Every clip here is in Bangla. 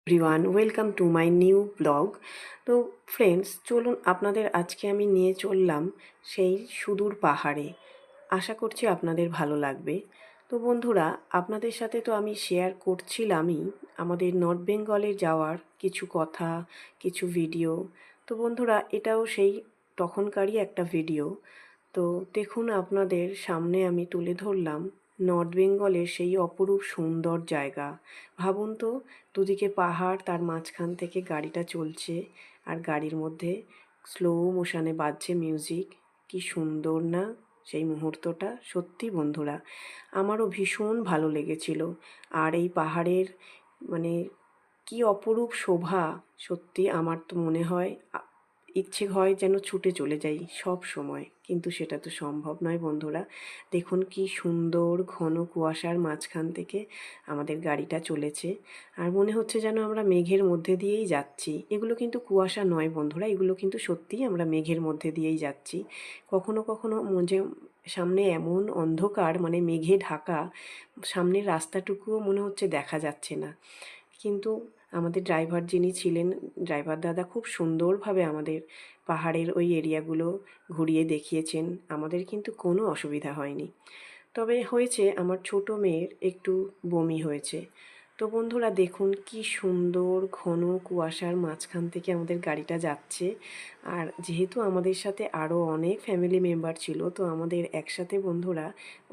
Everyone, welcome to my new blog. তো ফ্রেন্ডস, চলুন আপনাদের আজকে আমি নিয়ে চললাম সেই সুদূর পাহাড়ে। আশা করছি আপনাদের ভালো লাগবে। তো বন্ধুরা, আপনাদের সাথে তো আমি শেয়ার করছিলামই আমাদের নর্থ বেঙ্গলে যাওয়ার কিছু কথা, কিছু ভিডিও। তো বন্ধুরা, এটাও সেই তখনকারই একটা ভিডিও। তো দেখুন, আপনাদের সামনে আমি তুলে ধরলাম নর্থ বেঙ্গলের সেই অপরূপ সুন্দর জায়গা। ভাবুন তো, দুদিকে পাহাড়, তার মাঝখান থেকে গাড়িটা চলছে, আর গাড়ির মধ্যে স্লো মোশনে বাজছে মিউজিক। কি সুন্দর না সেই মুহূর্তটা! সত্যি বন্ধুরা, আমারও ভীষণ ভালো লেগেছিল। আর এই পাহাড়ের মানে কি অপরূপ শোভা! সত্যি আমার তো মনে হয় ইচ্ছে হয় যেন ছুটে চলে যাই সব সময়, কিন্তু সেটা তো সম্ভব নয় বন্ধুরা। দেখুন কি সুন্দর ঘন কুয়াশার মাঝখান থেকে আমাদের গাড়িটা চলেছে, আর মনে হচ্ছে যেন আমরা মেঘের মধ্যে দিয়েই যাচ্ছি। এগুলো কিন্তু কুয়াশা নয় বন্ধুরা, এগুলো কিন্তু সত্যিই আমরা মেঘের মধ্যে দিয়েই যাচ্ছি। কখনো কখনো সামনে এমন অন্ধকার, মানে মেঘে ঢাকা, সামনের রাস্তাটুকুও মনে হচ্ছে দেখা যাচ্ছে না। কিন্তু আমাদের ড্রাইভার যিনি ছিলেন, ড্রাইভার দাদা খুব সুন্দরভাবে আমাদের পাহাড়ের ওই এরিয়াগুলো ঘুরিয়ে দেখিয়েছেন। আমাদের কিন্তু কোনো অসুবিধা হয়নি। তবে হয়েছে, আমার ছোট মেয়ের একটু বমি হয়েছে। তো বন্ধুরা দেখুন কি সুন্দর ঘন কুয়াশার মাঝখান থেকে আমাদের গাড়িটা যাচ্ছে। আর যেহেতু আমাদের সাথে আরও অনেক ফ্যামিলি মেম্বার ছিল, তো আমাদের একসাথে বন্ধুরা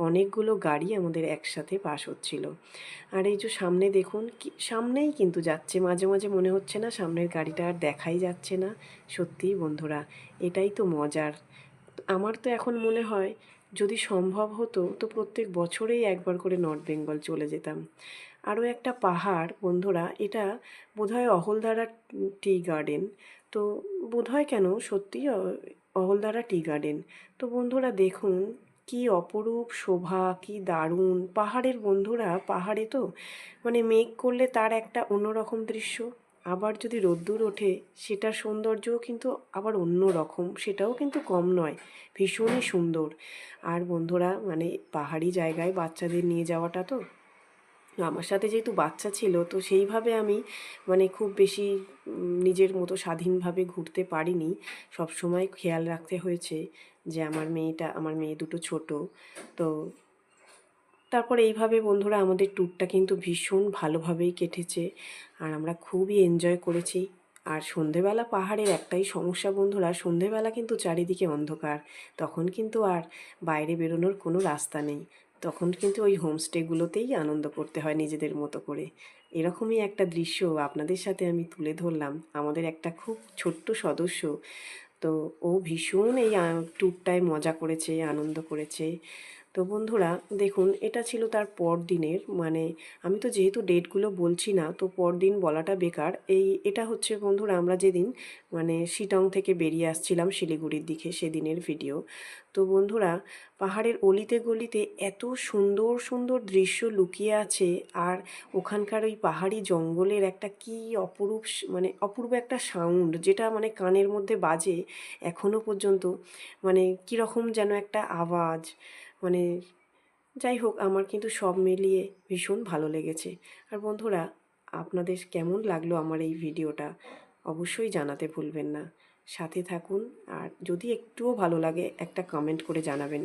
অনেকগুলো গাড়ি আমাদের একসাথে পাস হচ্ছিল। আর এই যে সামনে দেখুন, কি সামনেই কিন্তু যাচ্ছে, মাঝে মাঝে মনে হচ্ছে না সামনের গাড়িটা আর দেখাই যাচ্ছে না। সত্যিই বন্ধুরা, এটাই তো মজার। আমার তো এখন মনে হয় যদি সম্ভব হতো তো প্রত্যেক বছরেই একবার করে নর্থ বেঙ্গল চলে যেতাম। আরও একটা পাহাড় বন্ধুরা, এটা বোধহয় অহলদারা টি গার্ডেন। তো বোধহয় কেন, সত্যিই অহলদারা টি গার্ডেন। তো বন্ধুরা দেখুন কি অপরূপ শোভা, কি দারুণ পাহাড়ের বন্ধুরা। পাহাড়ে তো মানে মেঘ করলে তার একটা অন্যরকম দৃশ্য, আবার যদি রোদ্দুর ওঠে সেটার সৌন্দর্যও কিন্তু আবার অন্য রকম, সেটাও কিন্তু কম নয়, ভীষণই সুন্দর। আর বন্ধুরা মানে পাহাড়ি জায়গায় বাচ্চাদের নিয়ে যাওয়াটা তো, আমার সাথে যেহেতু বাচ্চা ছিল তো সেইভাবে আমি মানে খুব বেশি নিজের মতো স্বাধীনভাবে ঘুরতে পারিনি। সব সময় খেয়াল রাখতে হয়েছে যে আমার মেয়ে দুটো ছোট। তো তারপর এইভাবে বন্ধুরা আমাদের ট্যুরটা কিন্তু ভীষণ ভালোভাবেই কেটেছে, আর আমরা খুবই এনজয় করেছি। আর সন্ধেবেলা পাহাড়ের একটাই সমস্যা বন্ধুরা, সন্ধেবেলা কিন্তু চারিদিকে অন্ধকার, তখন কিন্তু আর বাইরে বেরোনোর কোনো রাস্তা নেই। তখন কিন্তু ওই হোমস্টেগুলোতেই আনন্দ করতে হয় নিজেদের মতো করে। এরকমই একটা দৃশ্য আপনাদের সাথে আমি তুলে ধরলাম। আমাদের একটা খুব ছোট্ট সদস্য, তো ও ভীষণ এই ট্যুরটায় মজা করেছে, আনন্দ করেছে। তো বন্ধুরা দেখুন, এটা ছিল তার পরদিনের, মানে আমি তো যেহেতু ডেটগুলো বলছি না তো পরদিন বলাটা বেকার। এটা হচ্ছে বন্ধুরা আমরা যেদিন মানে শিটং থেকে বেরিয়ে আসছিলাম শিলিগুড়ির দিকে, সেদিনের ভিডিও। তো বন্ধুরা, পাহাড়ের অলিতে গলিতে এত সুন্দর সুন্দর দৃশ্য লুকিয়ে আছে, আর ওখানকার ওই পাহাড়ি জঙ্গলের একটা কি অপরূপ মানে অপূর্ব একটা সাউন্ড, যেটা মানে কানের মধ্যে বাজে এখনও পর্যন্ত, মানে কীরকম যেন একটা আওয়াজ। মানে যাই হোক, আমার কিন্তু সব মিলিয়ে ভীষণ ভালো লেগেছে। আর বন্ধুরা, আপনাদের কেমন লাগলো আমার এই ভিডিওটা অবশ্যই জানাতে ভুলবেন না। সাথে থাকুন, আর যদি একটুও ভালো লাগে একটা কমেন্ট করে জানাবেন।